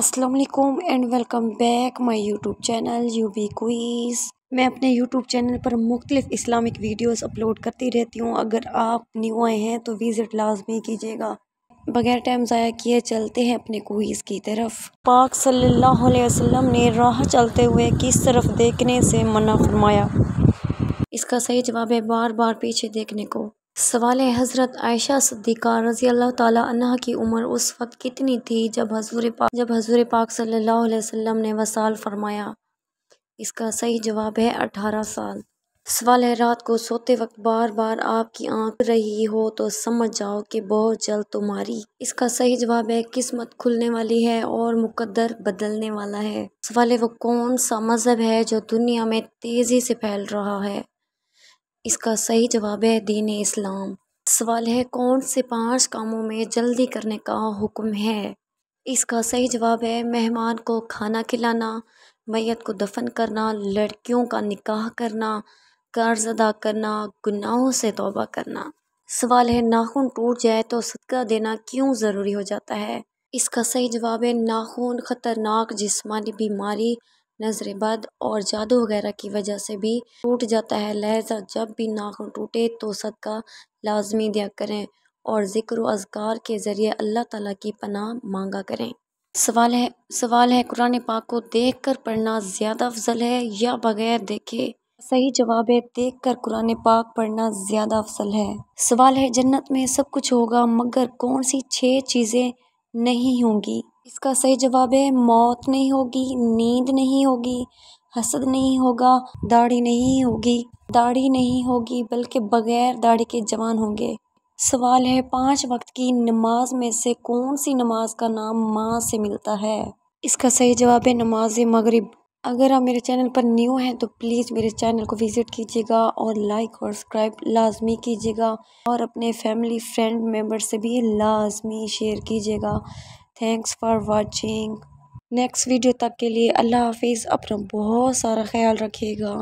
السلام علیکم and welcome back my YouTube channel UB quiz. میں اپنے یوٹیوب چینل پر مختلف اسلامک ویڈیوز اپلوڈ کرتی رہتی ہوں۔ اگر آپ نیو آئے ہیں تو وزٹ لازمی کیجیے گا۔ بغیر ٹائم ضائع کیے چلتے ہیں اپنے کوئز کی طرف۔ پاک صلی اللہ علیہ وسلم نے راہ چلتے ہوئے کس طرف دیکھنے سے منع فرمایا؟ اس کا صحیح جواب ہے بار بار پیچھے دیکھنے کو۔ سوال ہے حضرت عائشہ صدیقہ رضی اللہ تعالیٰ عنہا کی عمر اس وقت کتنی تھی جب حضور پاک صلی اللہ علیہ وسلم نے وصال فرمایا؟ اس کا صحیح جواب ہے 18 سال۔ سوال ہے رات کو سوتے وقت بار بار آپ کی آنکھ رہی ہو تو سمجھ جاؤ کہ بہت جلد تمہاری۔ اس کا صحیح جواب ہے قسمت کھلنے والی ہے اور مقدر بدلنے والا ہے۔ سوال ہے وہ کون سا مذہب ہے جو دنیا میں تیزی سے پھیل رہا ہے؟ اس کا صحیح جواب ہے دین اسلام۔ سوال ہے کون سے 5 کاموں میں جلدی کرنے کا حکم ہے؟ اس کا صحیح جواب ہے مہمان کو کھانا کھلانا، میت کو دفن کرنا، لڑکیوں کا نکاح کرنا، قرض ادا کرنا، گناہوں سے توبہ کرنا۔ سوال ہے ناخن ٹوٹ جائے تو صدقہ دینا کیوں ضروری ہو جاتا ہے؟ اس کا صحیح جواب ہے ناخن خطرناک جسمانی بیماری، نظر بد اور جادو وغیرہ کی وجہ سے بھی ٹوٹ جاتا ہے، لہذا جب بھی ناخن ٹوٹے تو صدقہ لازمی دیا کریں اور ذکر و اذکار کے ذریعے اللہ تعالیٰ کی پناہ مانگا کریں۔ سوال ہے قرآن پاک کو دیکھ کر پڑھنا زیادہ افضل ہے یا بغیر دیکھے؟ صحیح جواب ہے دیکھ کر قرآن پاک پڑھنا زیادہ افضل ہے۔ سوال ہے جنت میں سب کچھ ہوگا مگر کون سی 6 چیزیں نہیں ہوں گی؟ اس کا صحیح جواب ہے موت نہیں ہوگی، نیند نہیں ہوگی، حسد نہیں ہوگا، داڑھی نہیں ہوگی بلکہ بغیر داڑھی کے جوان ہوں گے۔ سوال ہے 5 وقت کی نماز میں سے کون سی نماز کا نام ماں سے ملتا ہے؟ اس کا صحیح جواب ہے نماز مغرب۔ اگر آپ میرے چینل پر نیو ہیں تو پلیز میرے چینل کو وزٹ کیجیے گا اور لائک اور سبسکرائب لازمی کیجیے گا اور اپنے فیملی فرینڈ ممبر سے بھی لازمی شیئر کیجیے گا۔ Thanks for watching. Next video تک کے لیے اللہ حافظ، اپنا بہت سارا خیال رکھیے گا۔